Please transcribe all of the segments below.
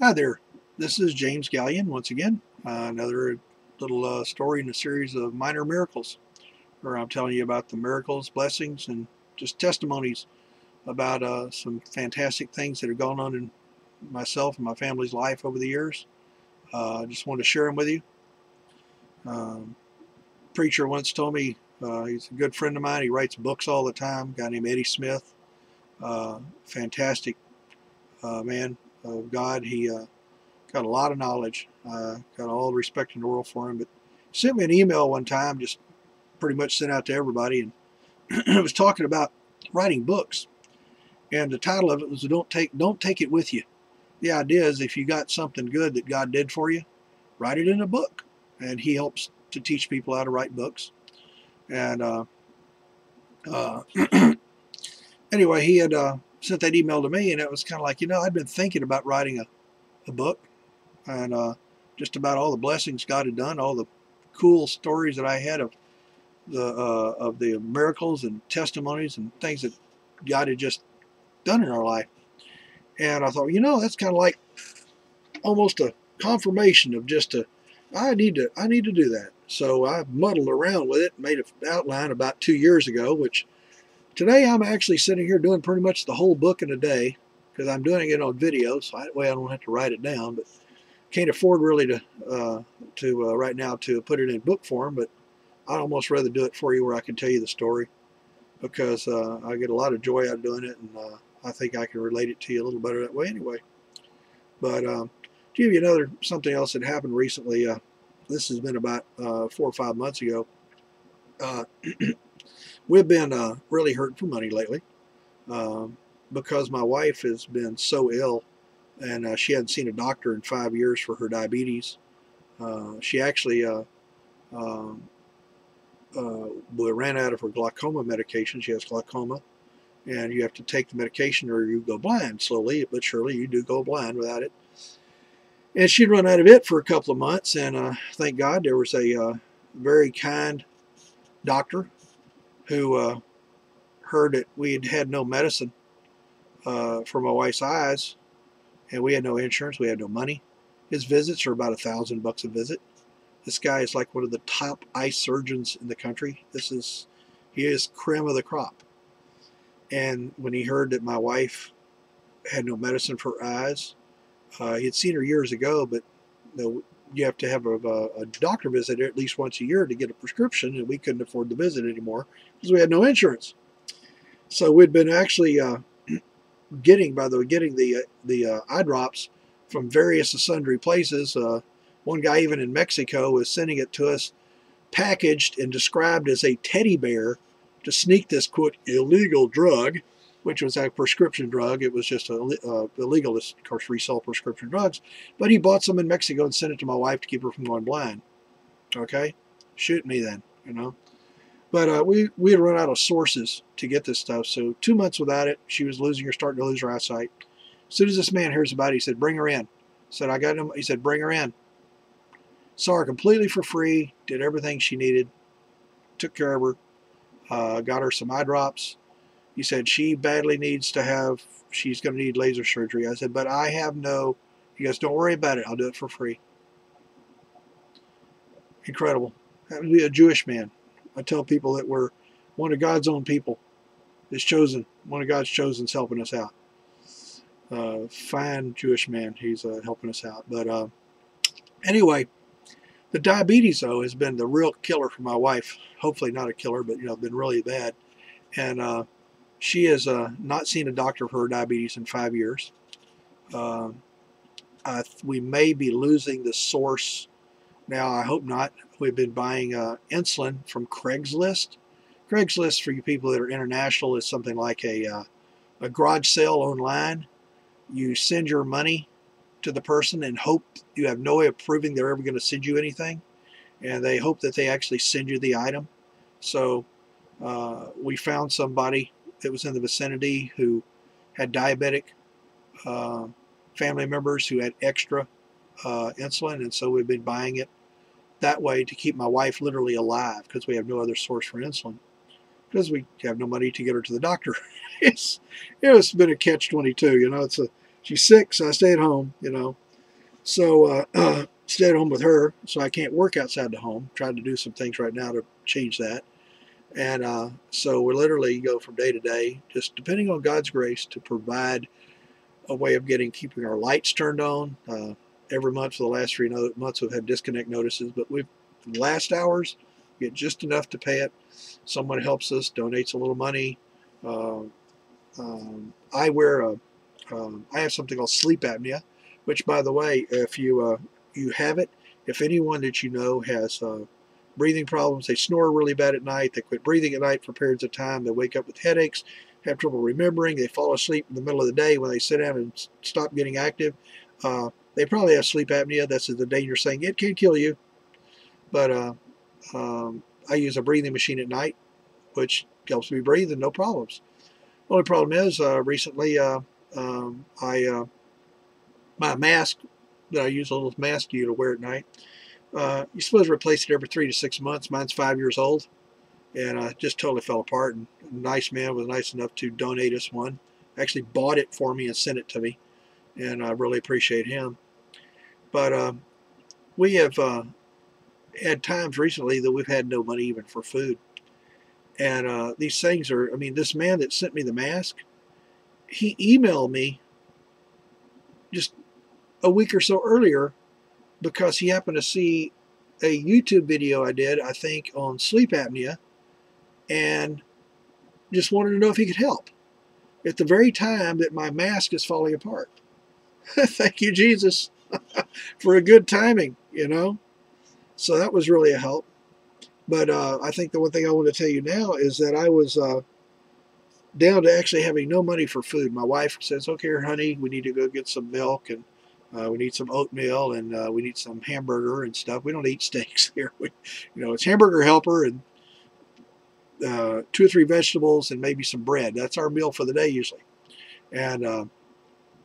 Hi there, this is James Galyon once again. Another little story in a series of minor miracles where I'm telling you about the miracles, blessings, and just testimonies about some fantastic things that have gone on in myself and my family's life over the years. I just wanted to share them with you. Um, Preacher once told me, he's a good friend of mine, he writes books all the time, a guy named Eddie Smith, fantastic man of God. He got a lot of knowledge. Got all the respect in the world for him. But he sent me an email one time, just pretty much sent out to everybody, and it was talking about writing books. And the title of it was "Don't Take It With You." The idea is if you got something good that God did for you, write it in a book. And he helps to teach people how to write books. And uh, anyway, he had sent that email to me, and it was kind of like, I'd been thinking about writing a book, and just about all the blessings God had done, all the cool stories that I had of the miracles and testimonies and things that God had just done in our life. And I thought, that's kind of like almost a confirmation of just I need to do that. So I muddled around with it, made an outline about 2 years ago, which today I'm actually sitting here doing pretty much the whole book in a day because I'm doing it on video, so that way I don't have to write it down. But can't afford really to right now to put it in book form, but I'd almost rather do it for you where I can tell you the story because I get a lot of joy out of doing it, and I think I can relate it to you a little better that way anyway. But to give you another something else that happened recently, this has been about 4 or 5 months ago. Uh, we've been really hurting for money lately because my wife has been so ill, and she hadn't seen a doctor in 5 years for her diabetes. She actually um, ran out of her glaucoma medication. She has glaucoma, and you have to take the medication or you go blind. Slowly but surely you do go blind without it. And she'd run out of it for a couple of months, and thank God there was a very kind doctor who heard that we had had no medicine for my wife's eyes, and we had no insurance, we had no money. His visits are about $1,000 a visit. This guy is like one of the top eye surgeons in the country. He is creme of the crop. And when he heard that my wife had no medicine for her eyes, he had seen her years ago, but you have to have a doctor visit at least once a year to get a prescription, and we couldn't afford the visit anymore because we had no insurance. So we'd been actually getting the eye drops from various and sundry places. One guy even in Mexico was sending it to us packaged and described as a teddy bear to sneak this, quote, illegal drug, which was a prescription drug. It was just illegal to, of course, resell prescription drugs. But he bought some in Mexico and sent it to my wife to keep her from going blind. Okay? Shoot me then, But we had run out of sources to get this stuff. So 2 months without it, she was starting to lose her eyesight. As soon as this man hears about it, he said, bring her in. Said, I got him. He said, bring her in. Saw her completely for free, did everything she needed, took care of her, got her some eye drops. He said she badly needs to have, she's going to need laser surgery. I said, but I have no, he goes, don't worry about it. I'll do it for free. Incredible. Happened to be a Jewish man. I tell people that we're one of God's own people is chosen. One of God's chosen's helping us out. Fine Jewish man. He's helping us out. But anyway, the diabetes, though, has been the real killer for my wife. Hopefully not a killer, but, been really bad. And she has not seen a doctor for her diabetes in 5 years. We may be losing the source now. I hope not. We've been buying insulin from Craigslist. Craigslist, for you people that are international, is something like a garage sale online. You send your money to the person and hope, you have no way of proving they're ever going to send you anything, and they hope that they actually send you the item. So we found somebody that was in the vicinity who had diabetic family members who had extra insulin, and so we've been buying it that way to keep my wife literally alive because we have no other source for insulin because we have no money to get her to the doctor. It's been a catch-22, she's sick, so I stay at home, So stay at home with her, so I can't work outside the home. Trying to do some things right now to change that. And so we literally go from day to day, just depending on God's grace to provide a way of keeping our lights turned on. Every month for the last 3 months we've had disconnect notices, but we've the last hours get just enough to pay it. Someone helps us, donates a little money. Uh, I wear I have something called sleep apnea, which, by the way, if you have it, if anyone that you know has breathing problems, they snore really bad at night, they quit breathing at night for periods of time, they wake up with headaches, have trouble remembering, they fall asleep in the middle of the day when they sit down and stop getting active, they probably have sleep apnea. That's the dangerous thing. It can kill you, but I use a breathing machine at night, which helps me breathe and no problems. The only problem is recently I my mask that I use, a little mask to wear at night. You're supposed to replace it every 3 to 6 months. Mine's 5 years old, and just totally fell apart. And a nice man was nice enough to donate us one. Actually bought it for me and sent it to me, and I really appreciate him. But we have had times recently that we've had no money even for food. And these things are, I mean, this man that sent me the mask, he emailed me just a week or so earlier because he happened to see a YouTube video I did, I think, on sleep apnea, and just wanted to know if he could help at the very time that my mask is falling apart. Thank you, Jesus, for a good timing, you know? So that was really a help. But I think the one thing I want to tell you now is that I was down to actually having no money for food. My wife says, okay, honey, we need to go get some milk, and we need some oatmeal, and we need some hamburger and stuff. We don't eat steaks here. It's hamburger helper and 2 or 3 vegetables and maybe some bread. That's our meal for the day usually. And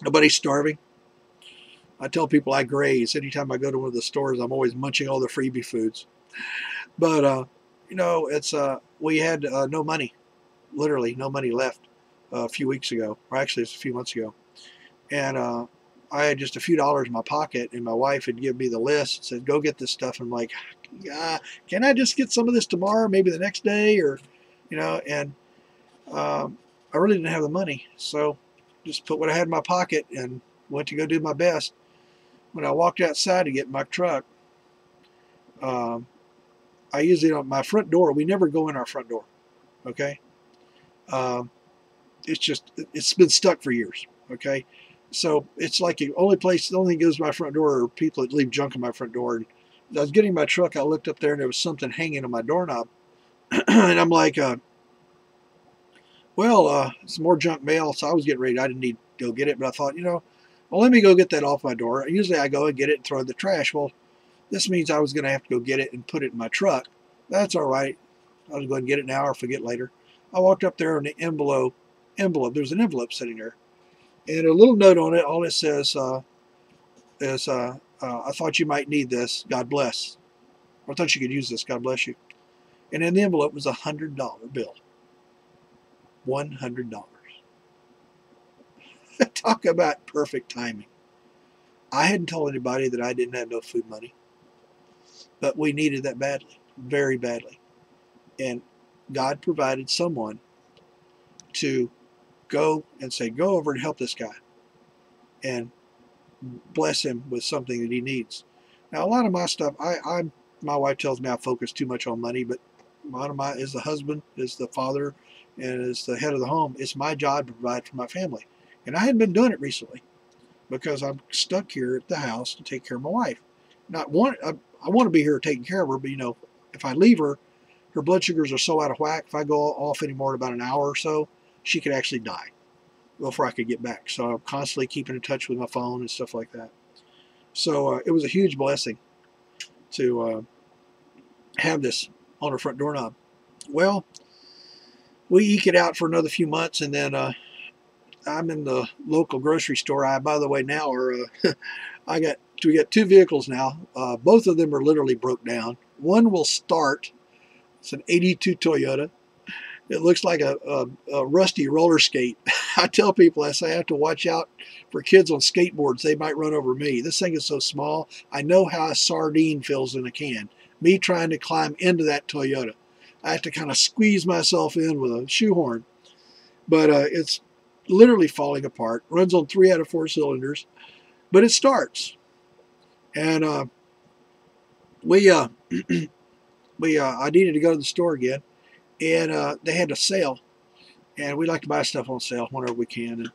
nobody's starving. I tell people I graze. Anytime I go to one of the stores, I'm always munching all the freebie foods. But it's we had no money, literally no money left a few weeks ago, or actually it's a few months ago, and I had just a few dollars in my pocket, and my wife had given me the list and said, "Go get this stuff." I'm like, "Can I just get some of this tomorrow, maybe the next day, or?" And I really didn't have the money, so just put what I had in my pocket and went to go do my best. When I walked outside to get in my truck, I usually my front door. We never go in our front door, okay? It's been stuck for years, okay? So it's like the only thing goes to my front door are people that leave junk in my front door. And as I was getting my truck, I looked up there and there was something hanging on my doorknob, and I'm like, it's more junk mail. So I was getting ready. I didn't need to go get it, but I thought, well, let me go get that off my door. Usually I go and get it and throw it in the trash. Well, this means I was going to have to go get it and put it in my truck. That's all right. I'll go and get it now or forget later. I walked up there on the envelope. There's an envelope sitting there, and a little note on it. All it says is, "I thought you might need this. God bless." Or I thought you could use this. God bless you. And in the envelope was $100 bill. $100. Talk about perfect timing. I hadn't told anybody that I didn't have no food money, but we needed that badly, very badly. And God provided someone to go over and help this guy and bless him with something that he needs. Now, a lot of my stuff, my wife tells me I focus too much on money, but a lot of as the husband, as the father, and as the head of the home, it's my job to provide for my family. And I hadn't been doing it recently because I'm stuck here at the house to take care of my wife. I want to be here taking care of her, but if I leave her, her blood sugars are so out of whack. If I go off anymore in about an hour or so, she could actually die before I could get back. So I'm constantly keeping in touch with my phone and stuff like that. So it was a huge blessing to have this on her front doorknob. Well, we eke it out for another few months, and then I'm in the local grocery store. By the way, now we got 2 vehicles now. Both of them are literally broke down. One will start. It's an '82 Toyota. It looks like a rusty roller skate. I tell people, I say I have to watch out for kids on skateboards. They might run over me. This thing is so small. I know how a sardine feels in a can. Me trying to climb into that Toyota. I have to kind of squeeze myself in with a shoehorn. But it's literally falling apart. Runs on 3 out of 4 cylinders. But it starts. And I needed to go to the store again. And they had a sale. And we like to buy stuff on sale whenever we can. And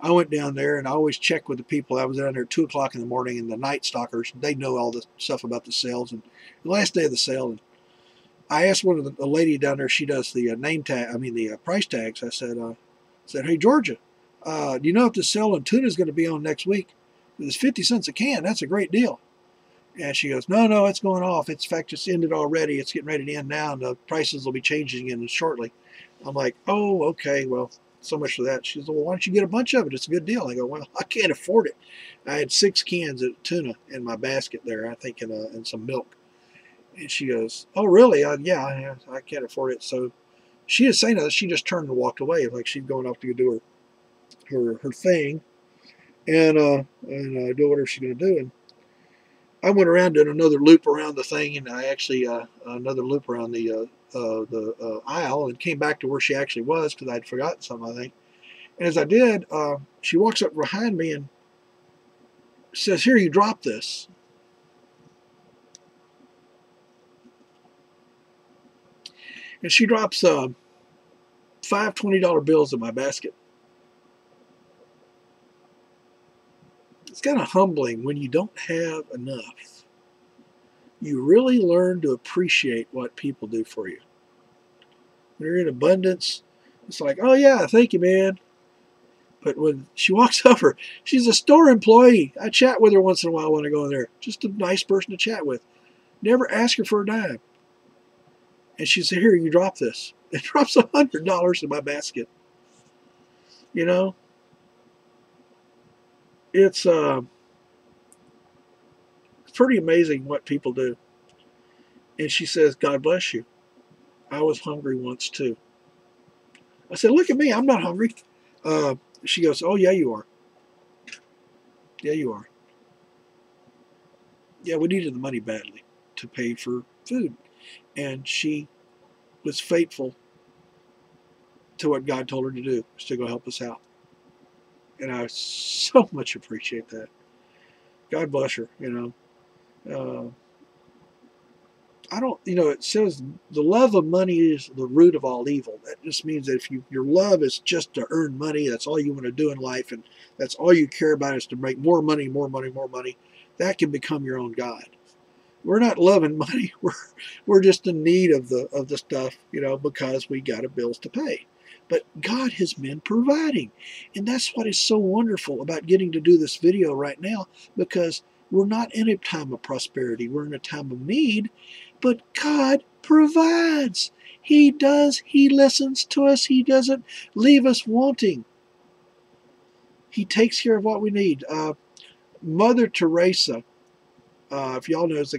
I went down there, and I always check with the people. I was down there at 2 o'clock in the morning, and the night stalkers, they know all the stuff about the sales. And the last day of the sale, and I asked one of the lady down there, she does the the price tags. I said, hey, Georgia, do you know if the sale on tuna is going to be on next week? It's 50 cents a can. That's a great deal. And she goes, no, it's going off. It's, in fact, it's ended already. It's getting ready to end now, and the prices will be changing again shortly. I'm like, oh, okay, well, so much for that. She says, well, why don't you get a bunch of it? It's a good deal. I go, well, I can't afford it. I had 6 cans of tuna in my basket there, I think, and some milk. And she goes, oh, really? Yeah, I can't afford it. So she didn't say nothing. She just turned and walked away, like she's going off to do her thing and do whatever she's going to do. And I went around, did another loop around the thing, and I actually another loop around the aisle, and came back to where she actually was because I'd forgotten something, I think. And as I did, she walks up behind me and says, here, you dropped this. And she drops 5 $20 bills in my basket. It's kind of humbling when you don't have enough. You really learn to appreciate what people do for you. When you're in abundance, it's like, oh yeah, thank you, man. But when she walks over, she's a store employee. I chat with her once in a while when I go in there. Just a nice person to chat with. Never ask her for a dime. And she said, here, you drop this. It drops $100 in my basket. You know? It's pretty amazing what people do. And she says, God bless you. I was hungry once too. I said, look at me. I'm not hungry. She goes, oh, yeah, you are. Yeah, you are. Yeah, we needed the money badly to pay for food. And she was faithful to what God told her to do, was to go help us out. And I so much appreciate that. God bless her, you know. It says the love of money is the root of all evil. That just means that if your love is just to earn money, that's all you want to do in life, and that's all you care about is to make more money, that can become your own God. We're not loving money. We're just in need of the stuff, because we got bills to pay. But God has been providing. And that's what is so wonderful about getting to do this video right now, because we're not in a time of prosperity. We're in a time of need, but God provides. He does. He listens to us. He doesn't leave us wanting. He takes care of what we need. Mother Teresa, if y'all know, is a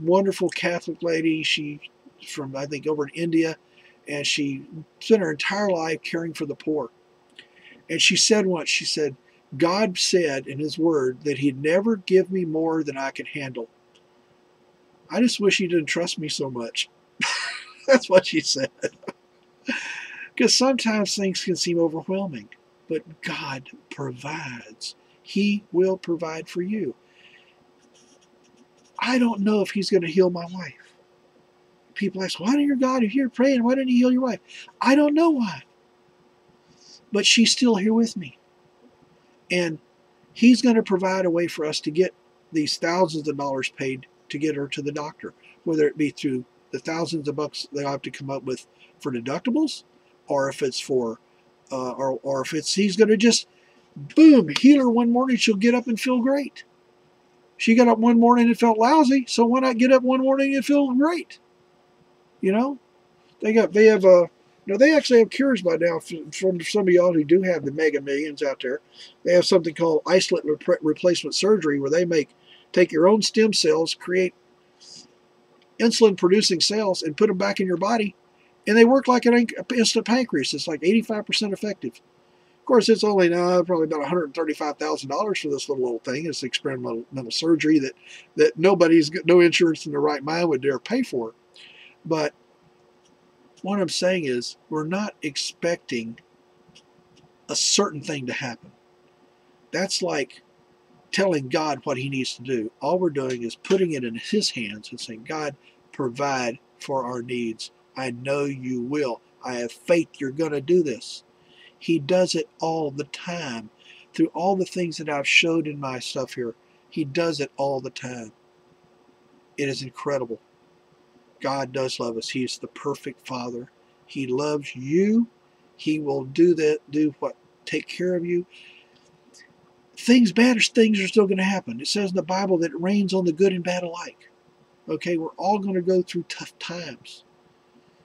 wonderful Catholic lady. She's from, I think, over in India, and she spent her entire life caring for the poor. And she said once, she said, God said in his word that he'd never give me more than I could handle. I just wish he didn't trust me so much. That's what she said. Because sometimes things can seem overwhelming, but God provides. He will provide for you. I don't know if he's going to heal my wife. People ask, why didn't your God, if you're praying, why didn't he heal your wife? I don't know why. But she's still here with me. And he's going to provide a way for us to get these thousands of dollars paid to get her to the doctor, whether it be through the thousands of bucks they have to come up with for deductibles, or if it's for, or if it's he's going to just, boom, heal her one morning, she'll get up and feel great. She got up one morning and felt lousy, so why not get up one morning and feel great? They actually have cures by now from some of y'all who do have the mega millions out there. They have something called isolate replacement surgery, where they take your own stem cells, create insulin producing cells, and put them back in your body, and they work like an instant pancreas. It's like 85% effective. course, it's only now probably about $135,000 for this little old thing. It's experimental nosurgery that no insurance in their right mind would dare pay for. But what I'm saying is, we're not expecting a certain thing to happen. That's like telling God what he needs to do. All we're doing is putting it in his hands and saying, God, provide for our needs. I know you will. I have faith you're going to do this. He does it all the time. Through all the things that I've showed in my stuff here, he does it all the time. It is incredible. God does love us. He is the perfect Father. He loves you. He will take care of you. Bad things are still going to happen. It says in the Bible that it rains on the good and bad alike. Okay, we're all going to go through tough times.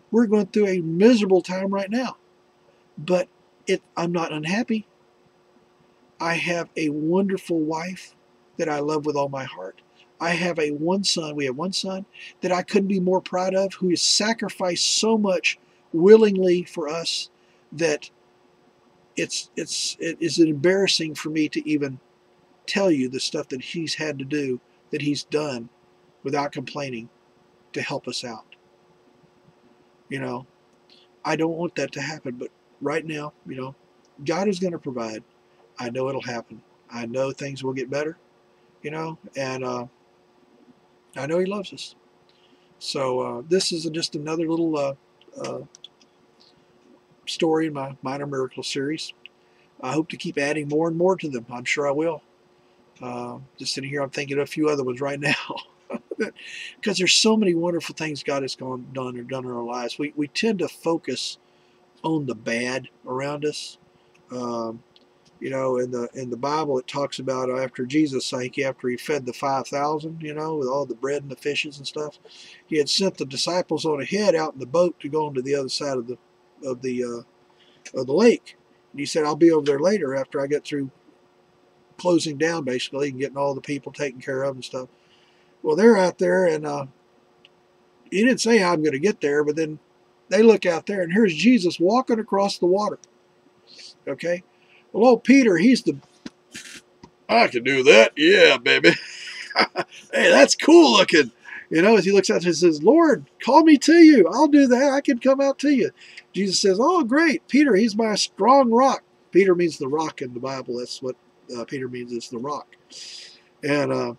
We're going through a miserable time right now. But I'm not unhappy. I have a wonderful wife that I love with all my heart. I have one son. We have one son that I couldn't be more proud of, who has sacrificed so much willingly for us that it is embarrassing for me to even tell you the stuff that he's had to do, that he's done without complaining to help us out. You know, I don't want that to happen, but right now, God is going to provide. I know it'll happen. I know things will get better, and I know he loves us. So this is just another little story in my Minor Miracle series. I hope to keep adding more and more to them. I'm sure I will. Just sitting here, I'm thinking of a few other ones right now. Because there's so many wonderful things God has done in our lives. We tend to focus on the bad around us. In the Bible, it talks about after Jesus, after he fed the 5,000, with all the bread and the fishes and stuff, he had sent the disciples on ahead out in the boat to go on to the other side of the lake. And he said, I'll be over there later after I get through closing down, basically, and getting all the people taken care of and stuff. Well, they're out there, and he didn't say how I'm going to get there, but then they look out there, and here's Jesus walking across the water. Okay? Well, old Peter, I can do that. Yeah, baby. Hey, that's cool looking. As he looks out and says, Lord, call me to you. I'll do that. I can come out to you. Jesus says, oh, great. Peter, he's my strong rock. Peter means the rock in the Bible. That's what Peter means. It's the rock. And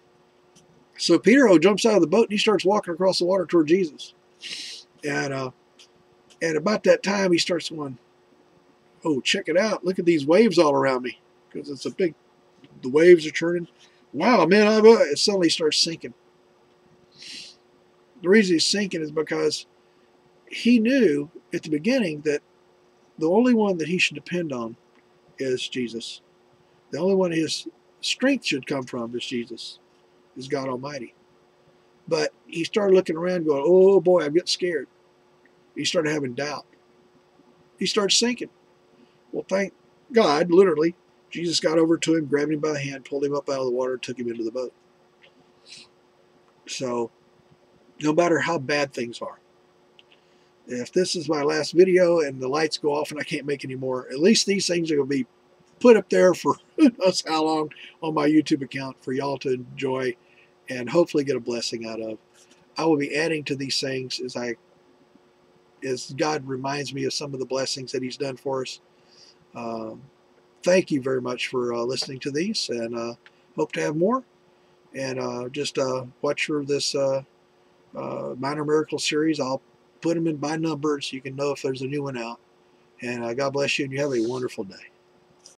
so Peter jumps out of the boat and he starts walking across the water toward Jesus. And about that time, he starts going, oh, check it out. Look at these waves all around me. Because the waves are turning. Wow, man, it suddenly starts sinking. The reason he's sinking is because he knew at the beginning that the only one that he should depend on is Jesus. The only one his strength should come from is Jesus, is God Almighty. But he started looking around going, oh boy, I'm getting scared. He started having doubt. He started sinking. Well, thank God, literally, Jesus got over to him, grabbed him by the hand, pulled him up out of the water, and took him into the boat. So, no matter how bad things are, if this is my last video and the lights go off and I can't make any more, at least these things are going to be put up there for who knows how long on my YouTube account for y'all to enjoy and hopefully get a blessing out of. I will be adding to these things as God reminds me of some of the blessings that he's done for us. Thank you very much for listening to these, and hope to have more. And just watch for this Minor Miracle series. I'll put them in by numbers so you can know if there's a new one out. And God bless you, and you have a wonderful day.